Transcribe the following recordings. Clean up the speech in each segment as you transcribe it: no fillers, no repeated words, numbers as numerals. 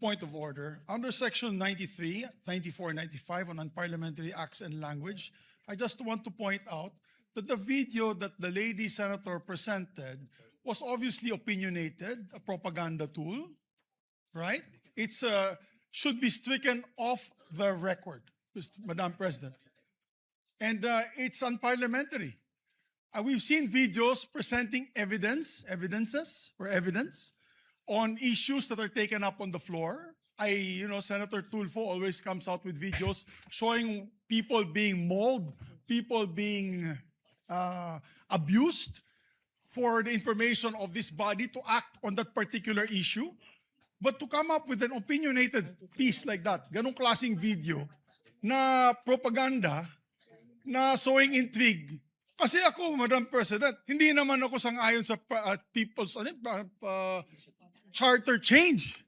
point of order. Under Section 93, 94, 95 on Unparliamentary Acts and Language, I just want to point out that the video that the lady senator presented was obviously opinionated, a propaganda tool, right? It's should be stricken off the record, Madam President. And it's unparliamentary. We've seen videos presenting evidence on issues that are taken up on the floor. Senator Tulfo always comes out with videos showing people being mauled, people being abused for the information of this body to act on that particular issue. But to come up with an opinionated piece like that, ganong klaseng video na propaganda, na sowing intrigue. Kasi ako, Madam President, hindi naman ako sang-ayon sa people's charter change.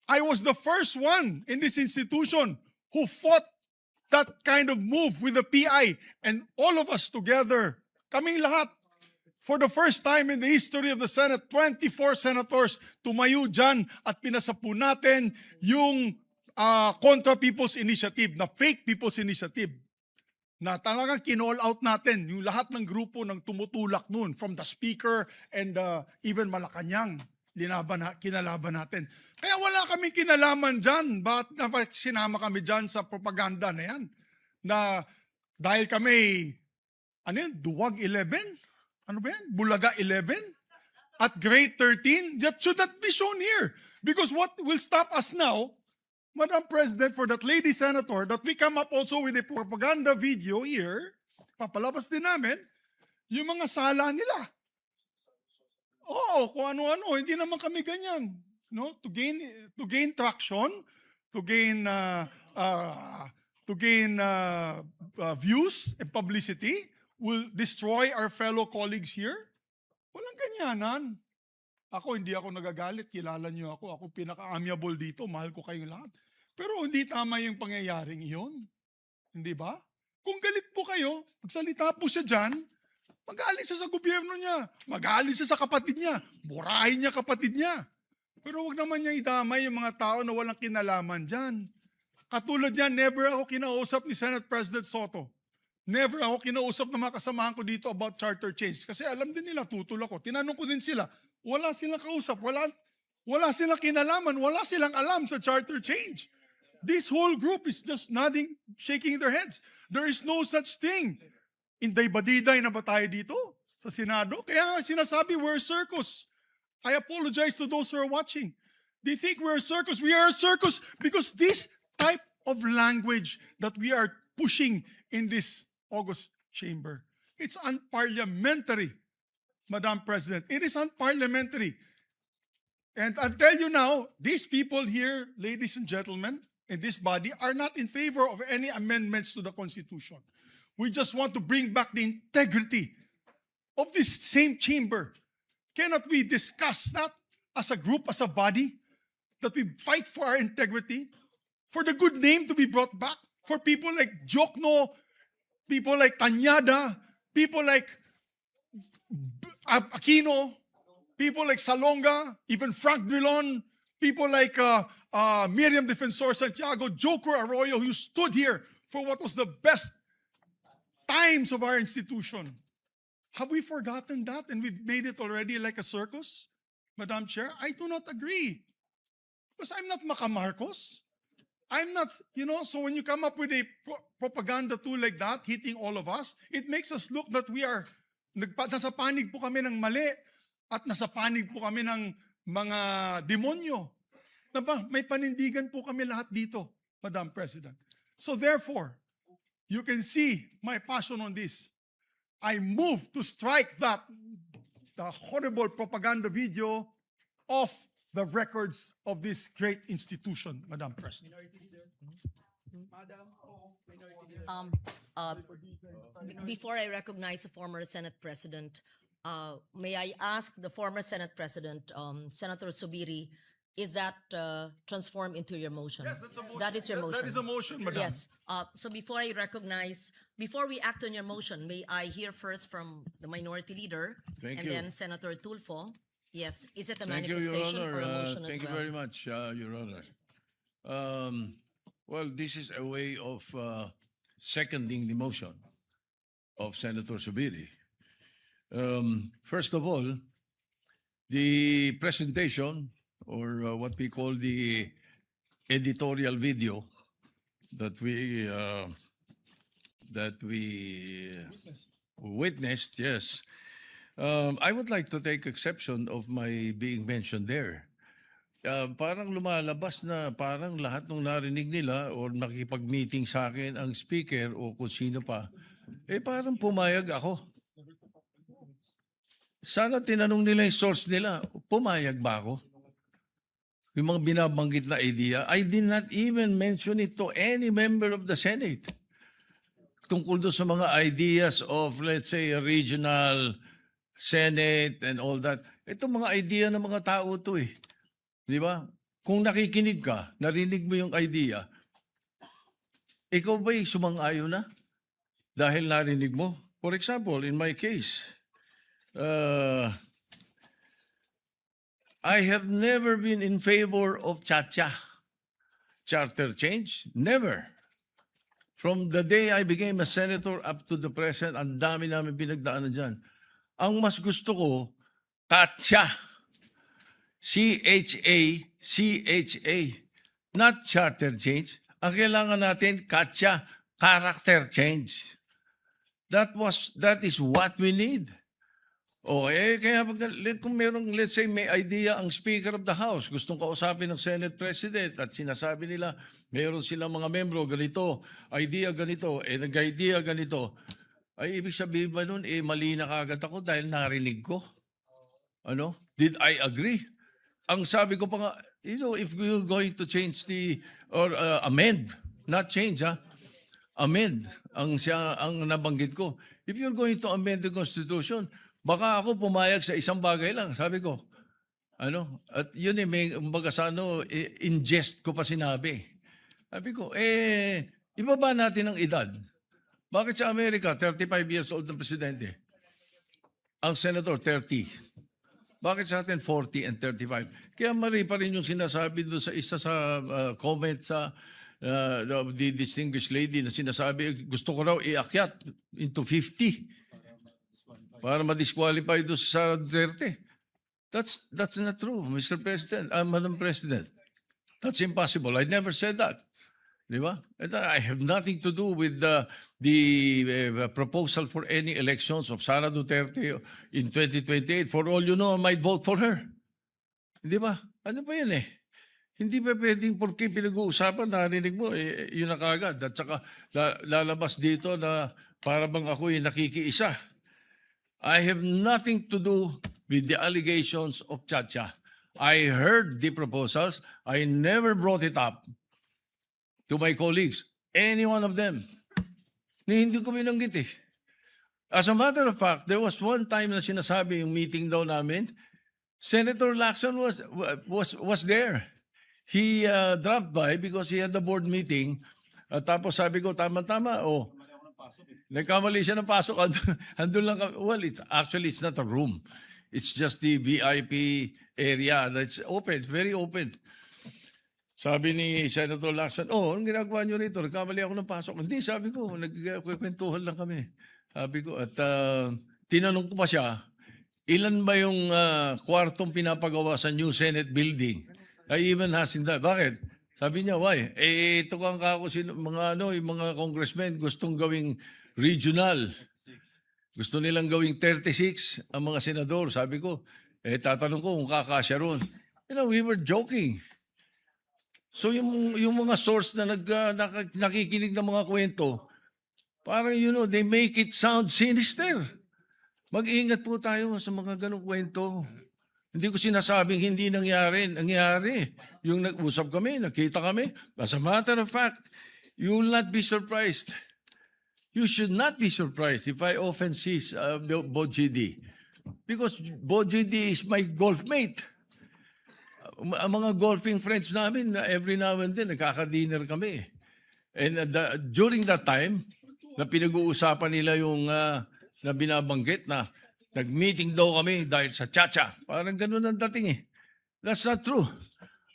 I was the first one in this institution who fought that kind of move with the PI, and all of us together, kaming lahat, for the first time in the history of the Senate, 24 senators tumayo dyan at pinasapu natin yung Contra People's Initiative, na fake People's Initiative, na talagang kinall out natin yung lahat ng grupo ng tumutulak nun, from the Speaker and even Malacanang, kinalaban natin. Kaya wala kaming kinalaman dyan. Bakit sinama kami dyan sa propaganda na yan? Na dahil kami, Duwag 11? Ano ba yan? Bulaga 11? At grade 13? That should not be shown here. Because what will stop us now, Madam President, for that lady senator, that we come up also with a propaganda video here, papalabas din namin, yung mga sala nila. Oo, kung ano-ano, hindi naman kami ganyan. No? To gain traction, to gain views and publicity, will destroy our fellow colleagues here. Walang ganyanan. Ako, hindi ako nagagalit. Kilala niyo ako. Ako pinaka-amiable dito. Mahal ko kayong lahat. Pero hindi tama yung pangyayaring iyon. Hindi ba? Kung galit po kayo, magsalita po siya dyan, magalit siya sa gobyerno niya. Magalit siya sa kapatid niya. Burahin niya kapatid niya. Pero wag naman niya idamay yung mga tao na walang kinalaman dyan. Katulad niya, never ako kinausap ni Senate President Soto. Never ako kinausap ng mga kasamahan ko dito about charter change. Kasi alam din nila, tutol ako. Tinanong ko din sila, wala silang kausap, wala silang kinalaman, wala silang alam sa charter change. This whole group is just nodding, shaking their heads. There is no such thing. Inday-badiday na ba tayo dito sa Senado? Kaya nga sinasabi, we're a circus. I apologize to those who are watching. They think we're a circus. We are a circus because this type of language that we are pushing in this August chamber, it's unparliamentary, Madam President. It is unparliamentary. And I'll tell you now, these people here, ladies and gentlemen, in this body, are not in favor of any amendments to the Constitution. We just want to bring back the integrity of this same chamber. Cannot we discuss that as a group, as a body, that we fight for our integrity, for the good name to be brought back, for people like Jokno, people like Tanyada, people like Aquino, people like Salonga, even Frank Drilon, people like Miriam Defensor Santiago, Joker Arroyo, who stood here for what was the best times of our institution. Have we forgotten that and we've made it already like a circus? Madam Chair, I do not agree. Because I'm not Macamarcos. I'm not, so when you come up with a propaganda tool like that, hitting all of us, it makes us look that we are, nasa panig po kami ng mali at nasa panig po kami ng mga demonyo. Diba? May panindigan po kami lahat dito, Madam President. So therefore, you can see my passion on this. I move to strike the horrible propaganda video off the records of this great institution, Madam President. Before I recognize the former Senate President, may I ask the former Senate President, Senator Subiri, is that transformed into your motion? Yes, that's a motion. That is your motion. That is a motion, Madam. Yes. So before we act on your motion, may I hear first from the Minority Leader Thank and you. then Senator Tulfo, Yes. Is it a Thank you, Your manifestation Honor. or a motion as Thank you well? very much, Your Honor. Well, this is a way of seconding the motion of Senator Subiri. First of all, the presentation, or what we call the editorial video that we witnessed, yes. I would like to take exception of my being mentioned there. Parang lumalabas na parang lahat ng narinig nila or nakipag-meeting sa akin ang speaker o kung sino pa, parang pumayag ako. Sana tinanong nila yung source nila, pumayag ba ako? Yung mga binabanggit na idea, I did not even mention it to any member of the Senate. Tungkol doon sa mga ideas of, let's say, a regional Senate and all that. Ito mga idea ng mga tao to eh. Di ba? Kung nakikinig ka, narinig mo yung idea, ikaw ba'y sumang-ayon na? Dahil narinig mo? For example, in my case, I have never been in favor of Chacha. Charter change? Never. From the day I became a senator up to the present, ang dami namin pinagdaanan dyan. Ang mas gusto ko, Chacha. C-H-A, not charter change. Ang kailangan natin, Chacha, character change. That is what we need. Kaya kung merong, let's say, may idea ang Speaker of the House, gustong kausapin ng Senate President at sinasabi nila, meron silang mga membro, ganito, idea ganito, nag-idea ganito, ay ibig sabihin ba nun, mali na kagad ako dahil narinig ko? Ano? Did I agree? Ang sabi ko pa nga, if we're going to change or amend, not change, amend, ang nabanggit ko. If you're going to amend the Constitution, baka ako pumayag sa isang bagay lang, sabi ko. At yun in jest ko pa sinabi. Sabi ko, ibaba natin ang edad. Bakit sa Amerika, 35 years old ng presidente? Ang senator, 30. Bakit sa atin 40 and 35? Kaya mali pa rin yung sinasabi doon sa isa sa comment sa the distinguished lady na sinasabi, gusto ko raw iakyat into 50 para ma-disqualify doon sa Duterte. That's not true, Mr. President, Madam President. That's impossible. I never said that. Di ba? I have nothing to do with the proposal for any elections of Sara Duterte in 2028. For all you know, I might vote for her. Di ba? Ano pa yan eh? Hindi pa pwedeng porque pinag-uusapan, narinig mo, yun na kagad. At saka lalabas dito na para bang ako'y nakikiisa. I have nothing to do with the allegations of Chacha. I heard the proposals. I never brought it up to my colleagues, any one of them. Hindi ko binanggit eh. As a matter of fact, there was one time na sinasabi yung meeting daw namin, Senator Lacson was there. He dropped by because he had the board meeting. Tapos sabi ko, tama-tama, nagkamali siya ng pasok. Andun lang kami. Well, it's not a room. It's just the VIP area that's open, very open. Sabi ni Senator Lacson, anong ginagawa nyo rito? Nagkamali ako ng pasok. Hindi, sabi ko, nagkwentuhan lang kami. Sabi ko, at tinanong ko pa siya, ilan ba yung kwartong pinapagawa sa new Senate building? I even asked him that. Bakit? Sabi niya, why? Ito kang kako, yung mga congressmen gustong gawing regional. Gusto nilang gawing 36 ang mga senador. Sabi ko, tatanong ko kung kakasya ron. We were joking. So yung mga source na nakikinig ng mga kwento, parang they make it sound sinister. Mag-ingat po tayo sa mga ganong kwento. Hindi ko sinasabing hindi nangyari. Nangyari. Yung nag-usap kami, nakita kami. As a matter of fact, you will not be surprised. You should not be surprised if I often see Bo-GD. Because Bo-GD is my golf mate. Ang mga golfing friends namin, every now and then, nagkaka-dinner kami. And during that time, na pinag-uusapan nila yung na binabanggit na Nag-meeting daw kami dahil sa Chacha. Parang ganun ang dating eh. That's not true.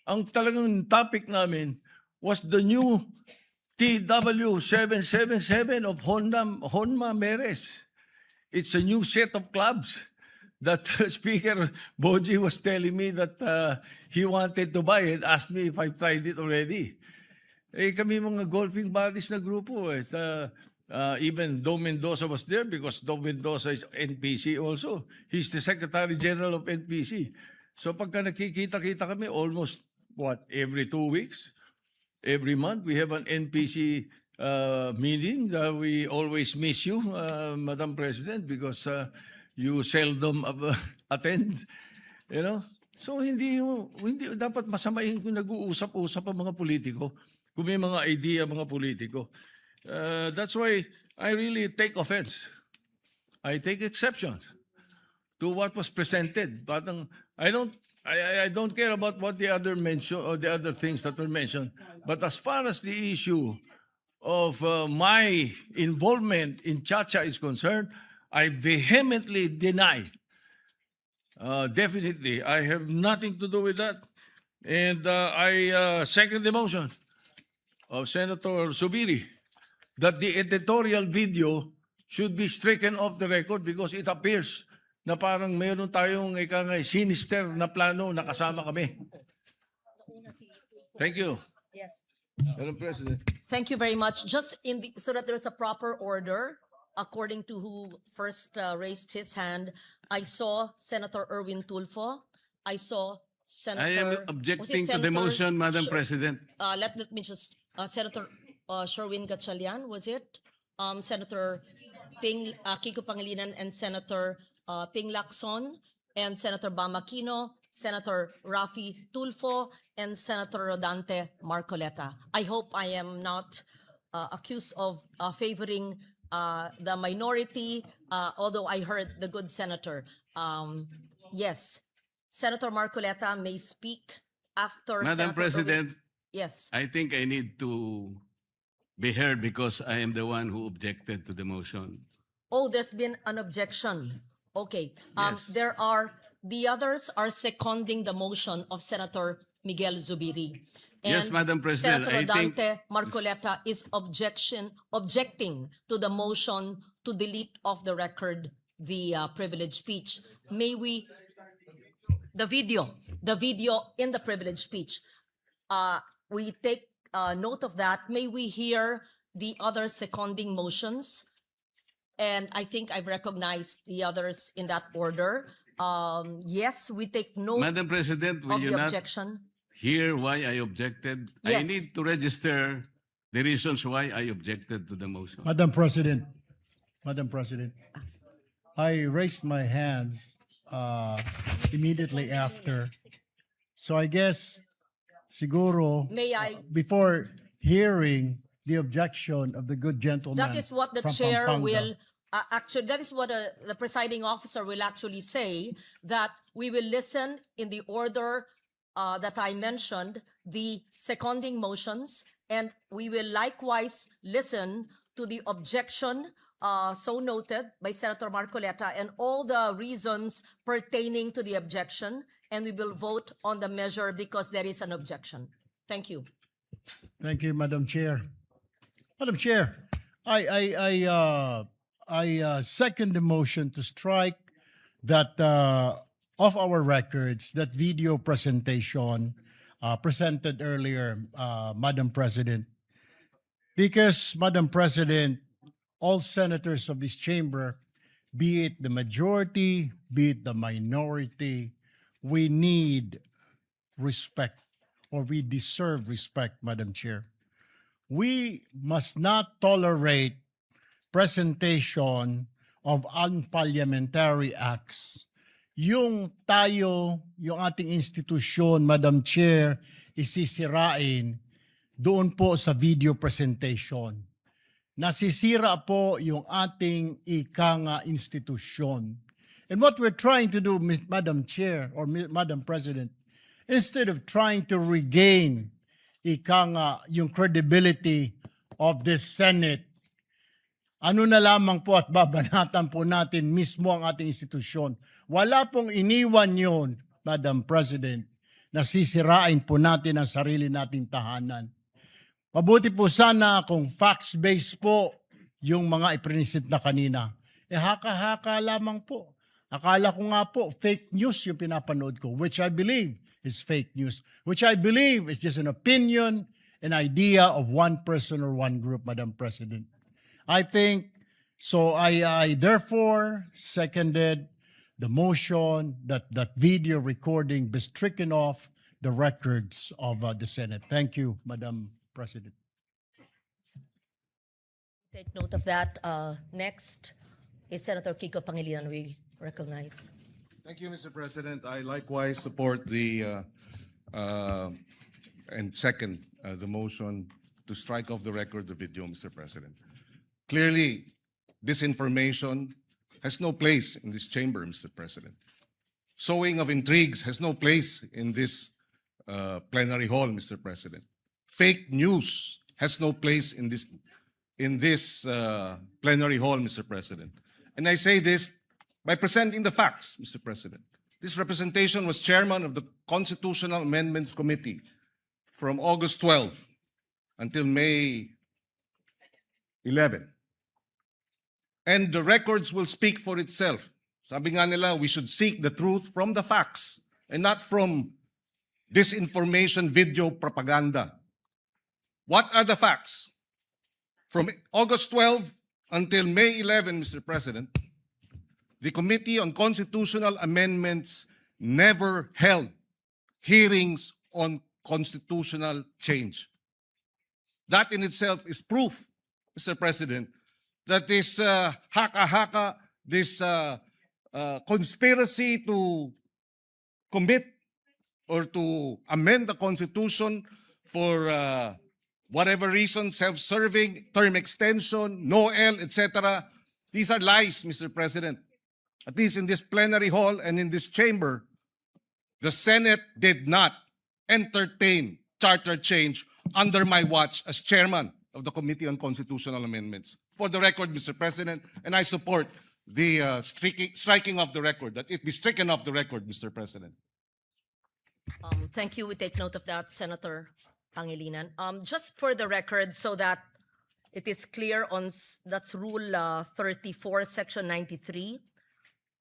Ang talagang topic namin was the new TW777 of Honma Meres. It's a new set of clubs that Speaker Boji was telling me that he wanted to buy and asked me if I've tried it already. Eh kami mga golfing buddies na grupo eh. Even Dom Mendoza was there because Dom Mendoza is NPC also. He's the Secretary General of NPC. So pagka nakikita-kita kami almost every 2 weeks, every month we have an NPC meeting. We always miss you, Madam President, because you seldom attend. You know? So hindi dapat masamahin kung nag-uusap-usap ang mga politiko. Kung may mga idea mga politiko. That's why I really take offense. I take exception to what was presented. But I don't care about what the other mention or the other things that were mentioned. But as far as the issue of my involvement in Chacha is concerned, I vehemently deny. Definitely, I have nothing to do with that. And I second the motion of Senator Subiri that the editorial video should be stricken off the record because it appears na parang mayroon tayong sinister na plano na kasama kami. Thank you. Yes. Madam President. Thank you very much. Just so that there's a proper order, according to who first raised his hand, I saw Senator Erwin Tulfo. I saw Senator. I am was it objecting to the Senator motion, Madam President. Let me just Senator Sherwin Gatchalian, was it? Senator Kiko Pangilinan and Senator Ping Lacson and Senator Bam Aquino, Senator Rafi Tulfo, and Senator Rodante Marcoleta. I hope I am not accused of favoring the minority, although I heard the good senator. Yes, Senator Marcoleta may speak after Madam Senator President, Erwin. Yes. I think I need to be heard because I am the one who objected to the motion. Oh, there's been an objection. Okay. Yes. The others are seconding the motion of Senator Miguel Zubiri. Yes, And Madam President, Senator I think Dante Marcoleta is objecting to the motion to delete off the record the privileged speech. May we, the video in the privileged speech, we take note of that. May we hear the other seconding motions? And I think I've recognized the others in that order. Yes, we take note Madam President, will of you the not objection. hear why I objected? I Yes. need to register the reasons why I objected to the motion. Madam President, I raised my hands immediately after. So I guess siguro May I? before hearing the objection of the good gentleman. That is what the from chair Pampanga. will, actually, that is what the presiding officer will actually say, that we will listen in the order that I mentioned, the seconding motions, and we will likewise listen to the objection so noted by Senator Marcoleta and all the reasons pertaining to the objection, and we will vote on the measure because there is an objection. Thank you. Thank you, Madam Chair. Madam Chair, I second the motion to strike that off our records that video presentation presented earlier, Madam President, because Madam President, all senators of this chamber, be it the majority, be it the minority, we need respect, or we deserve respect, Madam Chair. We must not tolerate presentation of unparliamentary acts. Yung ating institusyon, Madam Chair, isisirain doon po sa video presentation. Nasisira po yung ating institusyon. And what we're trying to do, Madam Chair or Madam President, instead of trying to regain yung credibility of this Senate, ano na lamang po at babanatan po natin mismo ang ating institusyon. Wala pong iniwan yun, Madam President, na sisirain po natin ang sarili nating tahanan. Mabuti po sana kung facts-based po yung mga iprinisit na kanina. Haka-haka lamang po. Akala ko nga po, fake news yung pinapanood ko, which I believe is fake news, which I believe is just an opinion, an idea of one person or one group, Madam President. I think, so I therefore seconded the motion that that video recording be stricken off the records of the Senate. Thank you, Madam President. Take note of that. Next is Senator Kiko Pangilinan. We recognize. Thank you, Mr. President. I likewise support the and second the motion to strike off the record the video, Mr. President. Clearly, disinformation has no place in this chamber, Mr. President. Sowing of intrigues has no place in this plenary hall, Mr. President. Fake news has no place in this plenary hall, Mr. President. And I say this by presenting the facts, Mr. President. This representation was chairman of the Constitutional Amendments Committee from August 12 until May 11. And the records will speak for itself. Sabi nga nila, we should seek the truth from the facts and not from disinformation video propaganda. What are the facts? From August 12 until May 11, Mr. President, the Committee on Constitutional Amendments never held hearings on constitutional change. That in itself is proof, Mr. President, that this haka-haka, this conspiracy to commit or to amend the Constitution for whatever reason, self-serving, term extension, NOEL, etc. These are lies, Mr. President. At least in this plenary hall and in this chamber, the Senate did not entertain charter change under my watch as chairman of the Committee on Constitutional Amendments. For the record, Mr. President, and I support the striking of the record, that it be stricken off the record, Mr. President. Thank you. We take note of that, Senator Pangilinan. Just for the record, so that it is clear on, that's Rule 34, Section 93.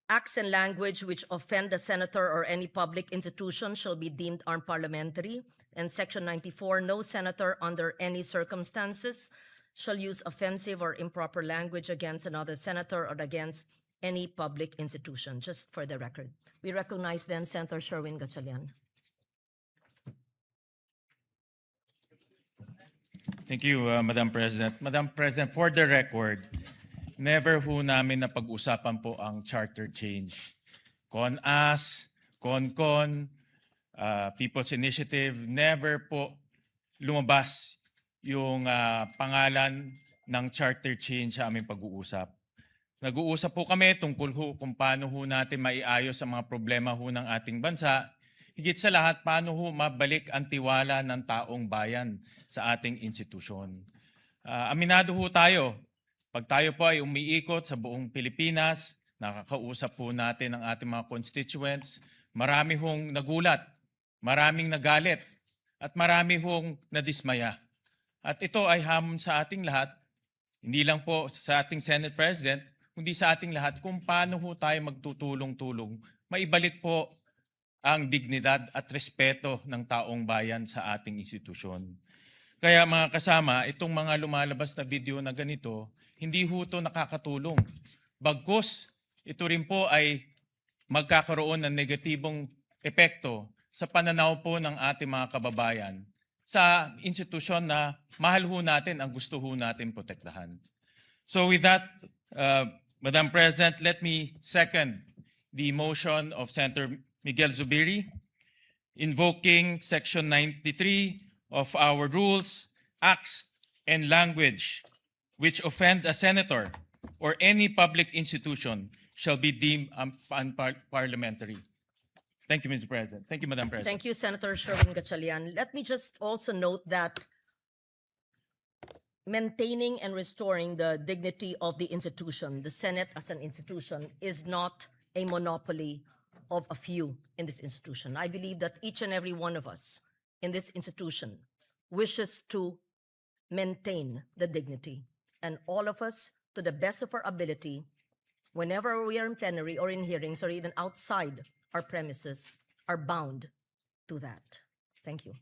Acts and language which offend the senator or any public institution shall be deemed unparliamentary. And Section 94, no senator under any circumstances shall use offensive or improper language against another senator or against any public institution, just for the record. We recognize then Senator Sherwin Gatchalian. Thank you, Madam President. Madam President, for the record, never ho namin na pag-usapan po ang charter change. CONAS, CONCON, People's Initiative, never po lumabas yung pangalan ng charter change sa aming pag-uusap. Nag-uusap po kami tungkol ho kung paano ho natin maiayos ang mga problema ho ng ating bansa. Higit sa lahat, paano ho mabalik ang tiwala ng taong bayan sa ating institusyon. Aminado ho tayo, pag tayo po ay umiikot sa buong Pilipinas, nakakausap po natin ang ating mga constituents, marami hong nagulat, maraming nagalit, at marami hong nadismaya. At ito ay hamon sa ating lahat, hindi lang po sa ating Senate President, kundi sa ating lahat kung paano ho tayo magtutulong-tulong, maibalik po ang dignidad at respeto ng taong bayan sa ating institusyon. Kaya mga kasama, itong mga lumalabas na video na ganito, hindi ho ito nakakatulong. Bagkus, ito rin po ay magkakaroon ng negatibong epekto sa pananaw po ng ating mga kababayan sa institusyon na mahal ho natin, ang gusto ho natin protektahan. So with that, Madam President, let me second the motion of Senator Miguel Zubiri, invoking Section 93 of our rules, acts, and language which offend a senator or any public institution shall be deemed unparliamentary. Thank you, Mr. President. Thank you, Madam President. Thank you, Senator Sherwin Gatchalian. Let me just also note that maintaining and restoring the dignity of the institution, the Senate as an institution, is not a monopoly of a few in this institution. I believe that each and every one of us in this institution wishes to maintain the dignity, and all of us, to the best of our ability, whenever we are in plenary or in hearings or even outside our premises, are bound to that. Thank you.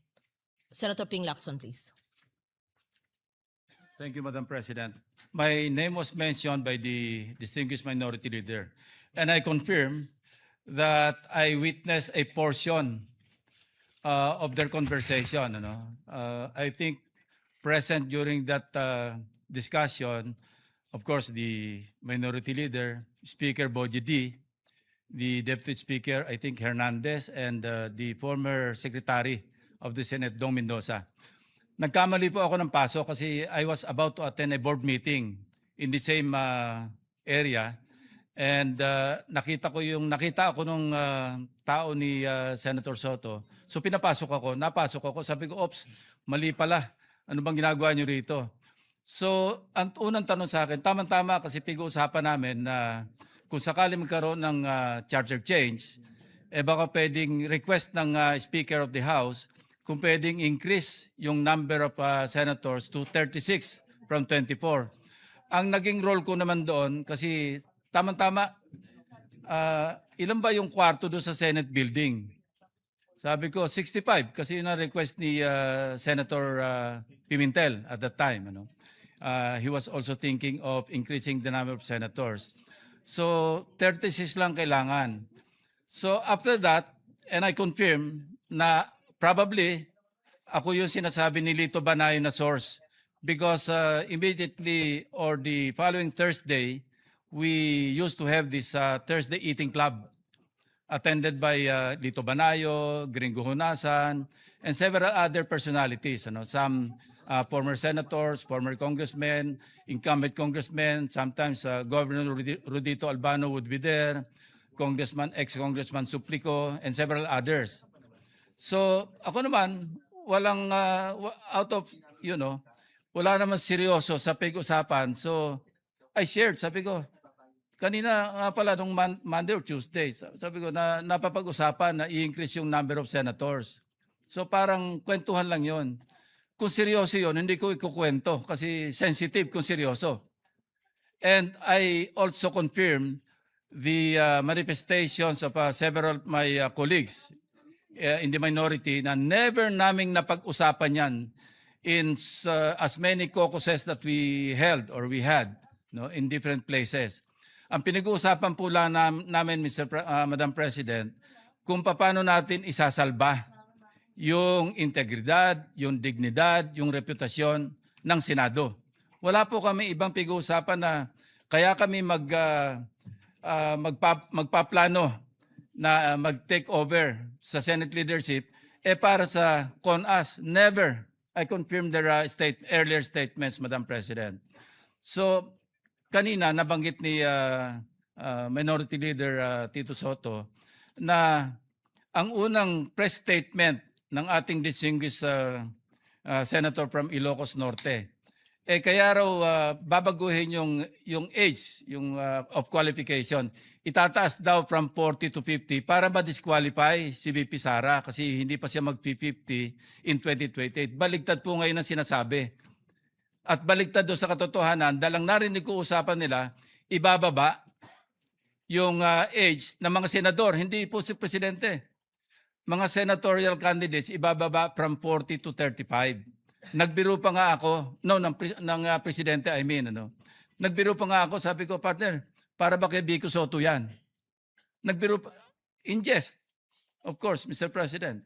Senator Ping Lacson, please. Thank you, Madam President. My name was mentioned by the distinguished minority leader, and I confirm that I witnessed a portion of their conversation. I think present during that discussion, of course, the minority leader, Speaker Boji D, the Deputy Speaker, I think Hernandez, and the former Secretary of the Senate, Dong Mendoza. Nagkamali po ako ng paso kasi I was about to attend a board meeting in the same area, and nakita ako nung tao ni Senator Soto. So napasok ako, sabi ko, "Ops, mali pala. Ano bang ginagawa niyo rito?" So, ang unang tanong sa akin, tama-tama kasi pag-uusapan namin na kung sakali magkaroon ng charter change, baka pwedeng request ng Speaker of the House kung pwedeng increase yung number of senators to 36 from 24. Ang naging role ko naman doon, kasi tama-tama, ilan ba yung kwarto doon sa Senate building? Sabi ko, 65, kasi yun ang request ni Senator Pimentel at that time. He was also thinking of increasing the number of senators. So, 36 lang kailangan. So, after that, and I confirm na probably ako yung sinasabi ni Lito Banayo na source, because immediately or the following Thursday, we used to have this Thursday eating club attended by Lito Banayo, Gringo Honasan, and several other personalities. Some former senators, former congressmen, incumbent congressmen, sometimes Governor Rudito Albano would be there, ex-Congressman Suplico, and several others. So ako naman, walang wala naman seryoso sa pag-usapan. So I shared, sabi ko, kanina nga pala nung Monday or Tuesday, sabi ko na napapag-usapan na i-increase yung number of senators. So parang kwentuhan lang yon. Kung seryoso yon, hindi ko ikukwento kasi sensitive kung seryoso. And I also confirm the manifestations of several of my colleagues in the minority na never naming napag-usapan yan in as many caucuses that we held or we had in different places. Ang pinag-uusapan po lang namin, Madam President, kung paano natin isasalba yung integridad, yung dignidad, yung reputasyon ng Senado. Wala po kami ibang pag-uusapan na kaya kami magpaplano na mag-take over sa Senate leadership, para sa CONAS. Never. I confirm their earlier statements, Madam President. So, kanina nabanggit ni Minority Leader Tito Soto na ang unang press statement ng ating distinguished Senator from Ilocos Norte, kaya raw babaguhin yung age of qualification. Itataas daw from 40 to 50 para ma-disqualify si VP Sara kasi hindi pa siya mag-50 in 2028. Baligtad po ngayon ang sinasabi. At baligtad doon sa katotohanan, dalang narinig ko usapan nila, ibababa yung age ng mga senador, hindi po si Presidente. Mga senatorial candidates, ibababa from 40 to 35. Nagbiro pa nga ako, ng Presidente, I mean, nagbiro pa nga ako, sabi ko, partner, para ba kay Vico Soto yan? Nagbiro pa, in jest, of course, Mr. President.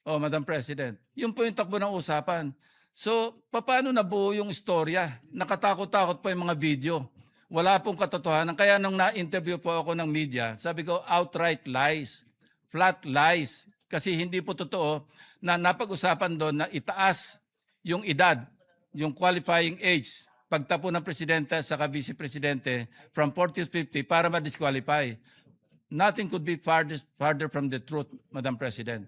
O, Madam President. Yun po yung takbo ng usapan. So, paano nabuo yung istorya? Nakatakot-takot pa yung mga video. Wala pong katotohanan. Kaya nung na-interview po ako ng media, sabi ko, outright lies, flat lies. Kasi hindi po totoo na napag-usapan doon na itaas yung edad, yung qualifying age, pagtapo ng Presidente sa Vice Presidente from 40 to 50 para ma-disqualify. Nothing could be farther from the truth, Madam President.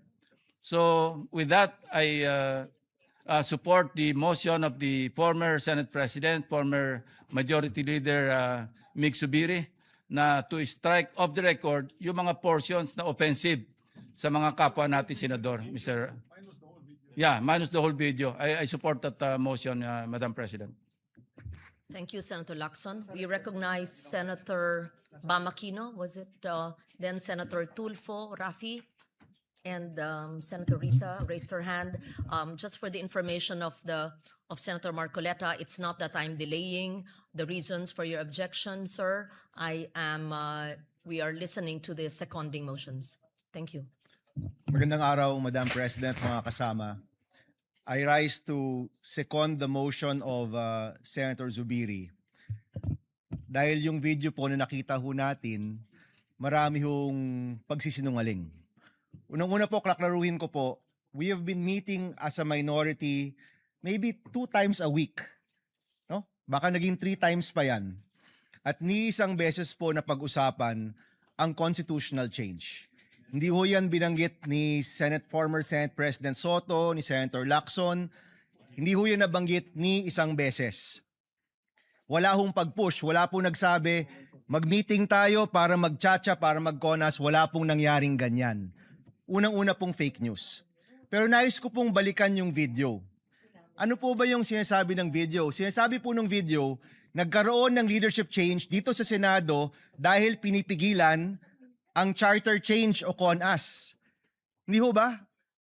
So with that, support the motion of the former Senate President, former Majority Leader Mig Zubiri, na to strike off the record yung mga portions na offensive sa mga kapwa natin senador, Mr. Yeah, minus the whole video. I support that motion, Madam President. Thank you, Senator Lacson. We recognize Senator Bamakino. Was it then Senator Tulfo, Rafi, and Senator Risa raised her hand. Just for the information of Senator Marcoleta, it's not that I'm delaying the reasons for your objection, sir. We are listening to the seconding motions. Thank you. Magandang araw, Madam President, mga kasama. I rise to second the motion of Senator Zubiri. Dahil yung video po na nakita ho natin, marami hong pagsisinungaling. Unang-una po, klaklaruhin ko po, we have been meeting as a minority maybe 2 times a week. No? Baka naging 3 times pa yan. At ni isang beses po na pag-usapan ang constitutional change. Hindi ho yan binanggit ni former Senate President Soto, ni Senator Lacson. Hindi ho yan nabanggit ni isang beses. Wala hong pag-push, wala pong nagsabi, mag-meeting tayo para mag-chacha, para mag-conas, wala pong nangyaring ganyan. Unang-una pong fake news. Pero nais ko pong balikan yung video. Ano po ba yung sinasabi ng video? Sinasabi po ng video, nagkaroon ng leadership change dito sa Senado dahil pinipigilan ang charter change o CONAS. Hindi ho ba?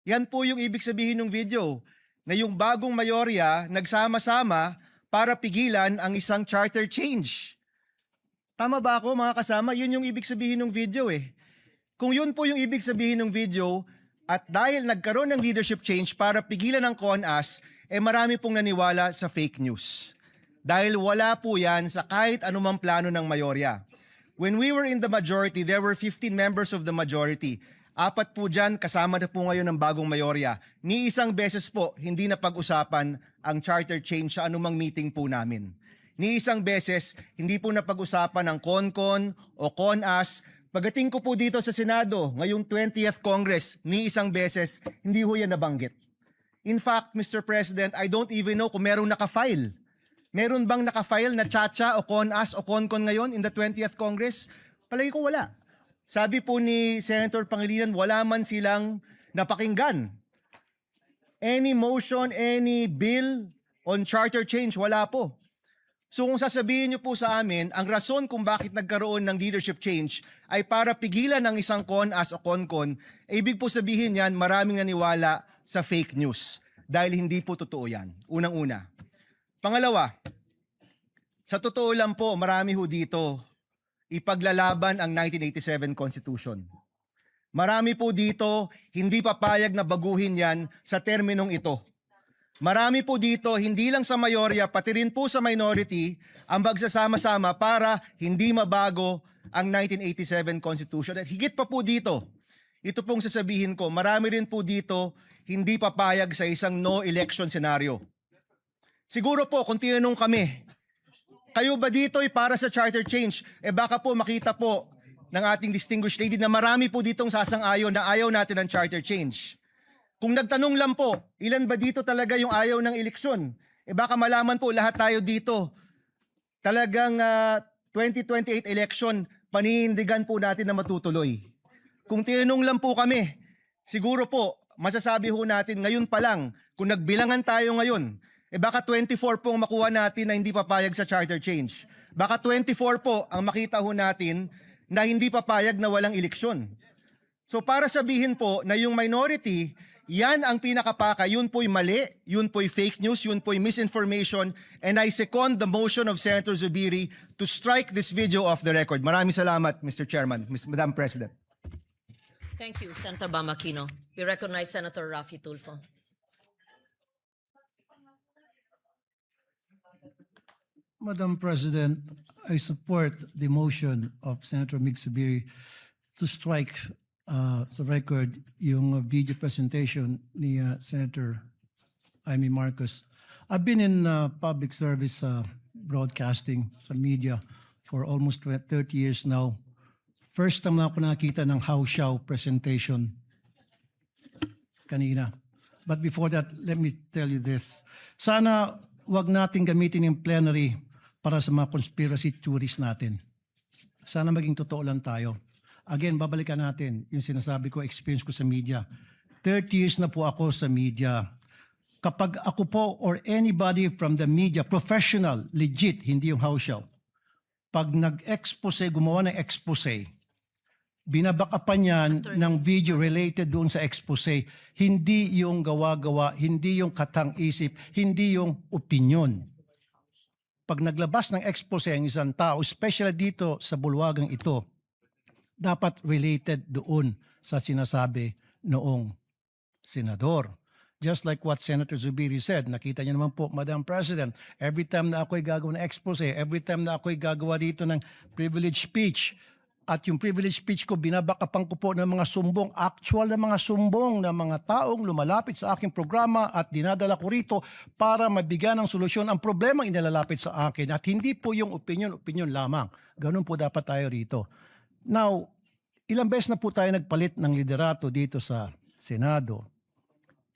Yan po yung ibig sabihin ng video, na yung bagong mayorya nagsama-sama para pigilan ang isang charter change. Tama ba ako, mga kasama? Yun yung ibig sabihin ng video eh. Kung yun po yung ibig sabihin ng video, at dahil nagkaroon ng leadership change para pigilan ang CONAS, marami pong naniwala sa fake news. Dahil wala po yan sa kahit anumang plano ng mayorya. When we were in the majority, there were 15 members of the majority. 4 po dyan, kasama na po ngayon ng bagong mayorya. Ni isang beses po, hindi na pag-usapan ang charter change sa anumang meeting po namin. Ni isang beses, hindi po na pag-usapan ang CONCON o CONAS. Pagdating ko po dito sa Senado, ngayong 20th Congress, ni isang beses, hindi ho yan nabanggit. In fact, Mr. President, I don't even know kung merong naka-file. Meron bang naka-file na chacha o CONAS o CONCON ngayon in the 20th Congress? Palagi ko wala. Sabi po ni Senator Pangilinan, wala man silang napakinggan. Any motion, any bill on charter change, wala po. So kung sasabihin niyo po sa amin, ang rason kung bakit nagkaroon ng leadership change ay para pigilan ang isang CONAS o CONCON, ibig po sabihin yan, maraming naniwala sa fake news. Dahil hindi po totoo yan. Unang-una. Pangalawa, sa totoo lang po, marami ho dito ipaglalaban ang 1987 Constitution. Marami po dito hindi papayag na baguhin yan sa terminong ito. Marami po dito, hindi lang sa mayorya, pati rin po sa minority, ang magsasama-sama para hindi mabago ang 1987 Constitution. At higit pa po dito, ito pong sasabihin ko, marami rin po dito hindi papayag sa isang no election scenario. Siguro po, kung tinanong kami, kayo ba dito ay para sa charter change? Baka po makita po ng ating distinguished lady na marami po ditong sasang-ayon na ayaw natin ng charter change. Kung nagtanong lang po, ilan ba dito talaga yung ayaw ng eleksyon? Baka malaman po lahat tayo dito. Talagang 2028 election, paninindigan po natin na matutuloy. Kung tinanong lang po kami, siguro po, masasabi ho natin ngayon pa lang, kung nagbilangan tayo ngayon, baka 24 po ang makuha natin na hindi papayag sa charter change. Baka 24 po ang makita ho natin na hindi papayag na walang eleksyon. So para sabihin po na yung minority, yan ang pinakapaka, yun po'y mali, yun po'y fake news, yun po'y misinformation, and I second the motion of Senator Zubiri to strike this video off the record. Maraming salamat, Mr. Chairman, Madam President. Thank you, Senator Bamakino. We recognize Senator Rafi Tulfo. Madam President, I support the motion of Senator Mig Zubiri to strike sa record yung video presentation ni Senator Amy Marcos. I've been in public service broadcasting sa media for almost 30 years now. First time na ako nakita ng How Shao presentation kanina. But before that, let me tell you this. Sana wag natin gamitin yung plenary para sa mga conspiracy theories natin. Sana maging totoo lang tayo. Again, babalikan natin yung sinasabi ko, experience ko sa media. 30 years na po ako sa media. Kapag ako po or anybody from the media, professional, legit, hindi yung house show, pag nag-expose, gumawa ng expose, binabakapan yan ng video related doon sa expose, hindi yung gawa-gawa, hindi yung katang-isip, hindi yung opinion. Pag naglabas ng expose ang isang tao, especially dito sa bulwagang ito, dapat related doon sa sinasabi noong senador. Just like what Senator Zubiri said, nakita niyo naman po, Madam President, every time na ako'y gagawa ng expose, every time na ako'y gagawa dito ng privilege speech, at yung privilege speech ko, binabakapan ko po ng mga sumbong, actual na mga sumbong na mga taong lumalapit sa aking programa at dinadala ko rito para mabigyan ng solusyon ang problemang inilalapit sa akin. At hindi po yung opinion lamang. Ganun po dapat tayo rito. Now, ilang beses na po tayo nagpalit ng liderato dito sa Senado.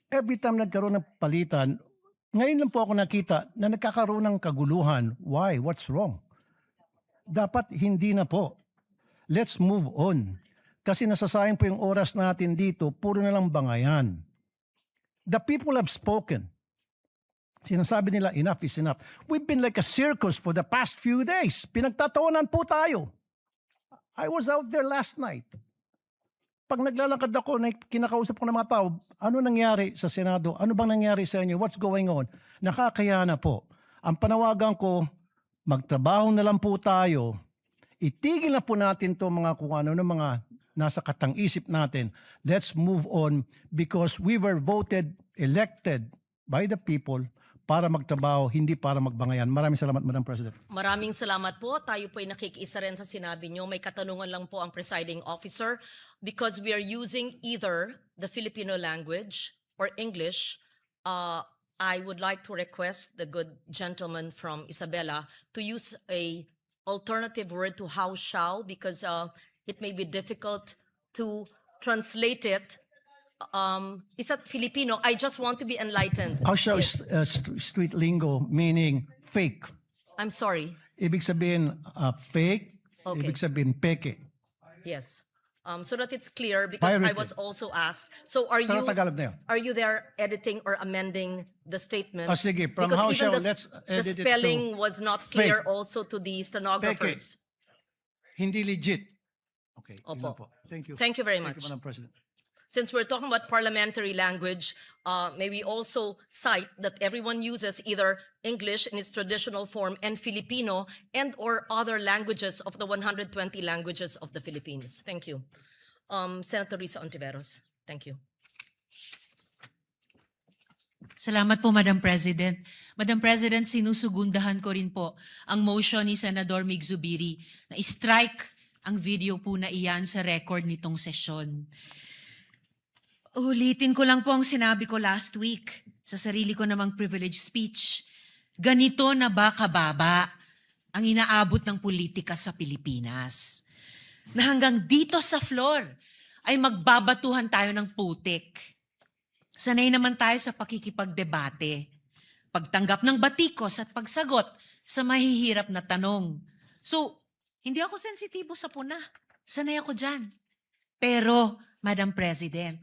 Every time nagkaroon ng palitan, ngayon lang po ako nakita na nagkakaroon ng kaguluhan. Why? What's wrong? Dapat hindi na po. Let's move on. Kasi nasasayang po yung oras natin dito, puro na lang bangayan. The people have spoken. Sinasabi nila, enough is enough. We've been like a circus for the past few days. Pinagtatawanan po tayo. I was out there last night. Pag naglalakad ako, kinakausap ko ng mga tao, ano nangyari sa Senado? Ano bang nangyari sa inyo? What's going on? Nakakaya na po. Ang panawagan ko, magtrabaho na lang po tayo. Itigil na po natin to mga kung ano ng mga nasa katang-isip natin. Let's move on because we were voted, elected by the people para magtrabaho, hindi para magbangayan. Maraming salamat, Madam President. Maraming salamat po. Tayo po ay nakikiisa rin sa sinabi nyo. May katanungan lang po ang presiding officer because we are using either the Filipino language or English. I would like to request the good gentleman from Isabela to use a alternative word to how shall because it may be difficult to translate it. Is that Filipino? I just want to be enlightened. How shall Yes. street lingo meaning fake? I'm sorry. Ibig sabihin fake, Okay. ibig sabihin peke. Yes. So that it's clear because I Pirated. was also asked. So are Pero you Tagalog na yun. are you there editing or amending the statement? Sige, from Because how even shall, the, let's the edit it to spelling was not clear fake. also to the stenographers. Hindi legit. Okay, yun lang Opo. po. Thank you. Thank you very Thank much. you, Madam President. Since we're talking about parliamentary language, may we also cite that everyone uses either English in its traditional form and Filipino and or other languages of the 120 languages of the Philippines. Thank you. Senator Risa Ontiveros. Thank you. Salamat po, Madam President. Madam President, sinusugundahan ko rin po ang motion ni Senador Mig Zubiri na strike ang video po na iyan sa record nitong sesyon. Ulitin ko lang po ang sinabi ko last week sa sarili ko namang privilege speech. Ganito na ba kababa ang inaabot ng politika sa Pilipinas? Na hanggang dito sa floor ay magbabatuhan tayo ng putik. Sanay naman tayo sa pakikipagdebate, pagtanggap ng batikos at pagsagot sa mahihirap na tanong. So, hindi ako sensitibo sa puna. Sanay ako dyan. Pero, Madam President,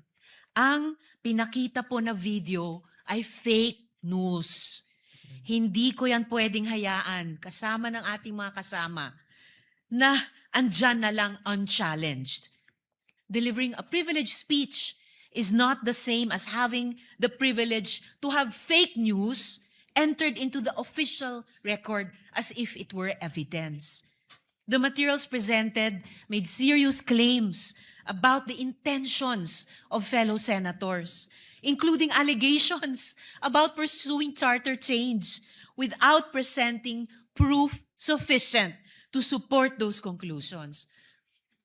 ang pinakita po na video ay fake news. Hindi ko yan pwedeng hayaan kasama ng ating mga kasama na andyan na lang unchallenged. Delivering a privileged speech is not the same as having the privilege to have fake news entered into the official record as if it were evidence. The materials presented made serious claims about the intentions of fellow senators, including allegations about pursuing charter change without presenting proof sufficient to support those conclusions.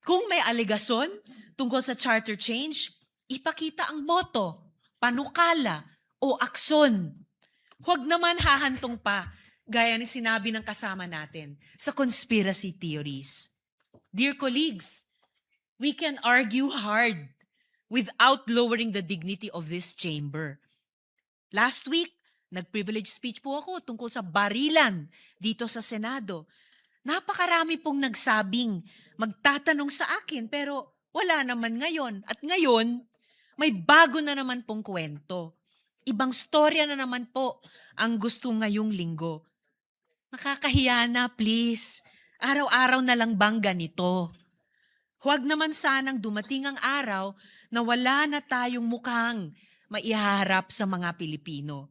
Kung may alegasyon tungkol sa charter change, ipakita ang boto, panukala, o aksyon. Huwag naman hahantong pa, gaya ni sinabi ng kasama natin, sa conspiracy theories. Dear colleagues, we can argue hard without lowering the dignity of this chamber. Last week, nag-privilege speech po ako tungkol sa barilan dito sa Senado. Napakarami pong nagsabing magtatanong sa akin pero wala naman ngayon. At ngayon, may bago na naman pong kwento. Ibang storya na naman po ang gusto ngayong linggo. Nakakahiya na, please. Araw-araw na lang bang ganito? Huwag naman sanang dumating ang araw na wala na tayong mukhang maiharap sa mga Pilipino.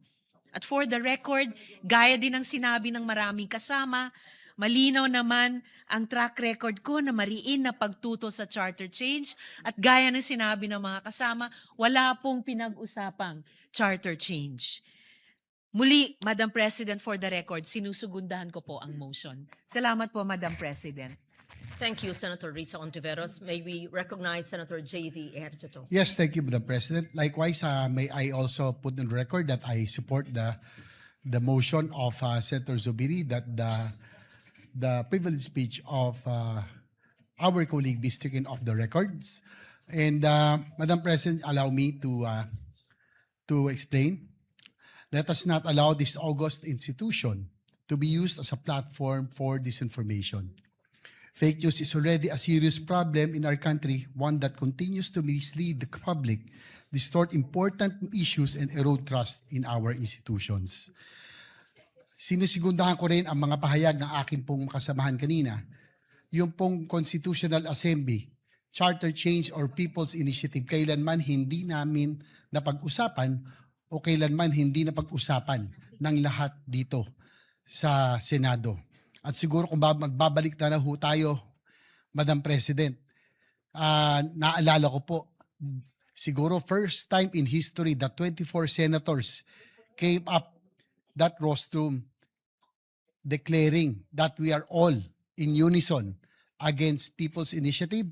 At for the record, gaya din ng sinabi ng maraming kasama, malinaw naman ang track record ko na mariin na pagtuto sa charter change at gaya ng sinabi ng mga kasama, wala pong pinag-usapang charter change. Muli, Madam President, for the record, sinusugundahan ko po ang motion. Salamat po, Madam President. Thank you, Senator Risa Ontiveros. May we recognize Senator J.V. Ejercito. Yes, thank you, Madam President. Likewise, may I also put on record that I support the motion of Senator Zubiri that the privilege speech of our colleague be stricken off the records. And Madam President, allow me to explain. Let us not allow this august institution to be used as a platform for disinformation. Fake news is already a serious problem in our country, one that continues to mislead the public, distort important issues, and erode trust in our institutions. Sinisigundahan ko rin ang mga pahayag ng aking pong kasamahan kanina, yung pong Constitutional Assembly, Charter Change or People's Initiative, kailanman hindi namin napag-usapan o kailanman hindi napag-usapan ng lahat dito sa Senado. At siguro kung magbabalik na ho tayo, Madam President, naalala ko po, siguro first time in history that 24 senators came up that rostrum declaring that we are all in unison against People's Initiative,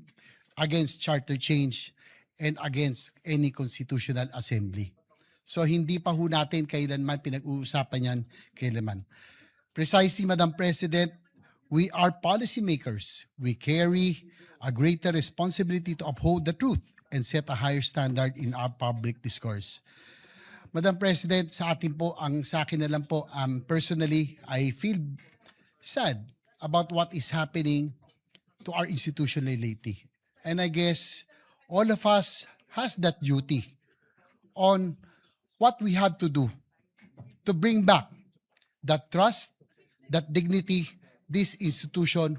against Charter Change, and against any Constitutional Assembly. So hindi pa ho natin kailanman pinag-uusapan yan kailanman. Precisely, Madam President, we are policymakers. We carry a greater responsibility to uphold the truth and set a higher standard in our public discourse. Madam President, sa akin po, sa akin na lang po, personally, I feel sad about what is happening to our institution lately. And I guess all of us has that duty on what we have to do to bring back that trust, that dignity this institution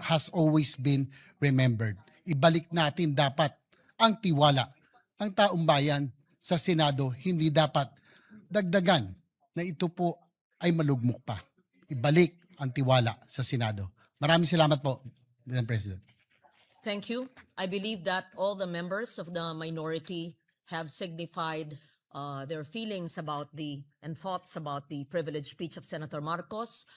has always been remembered. Ibalik natin dapat ang tiwala ng taong bayan sa Senado, hindi dapat dagdagan na ito po ay malugmok pa. Ibalik ang tiwala sa Senado. Maraming salamat po, Madam President. Thank you. I believe that all the members of the minority have signified their feelings about and thoughts about the privileged speech of Senator Marcos.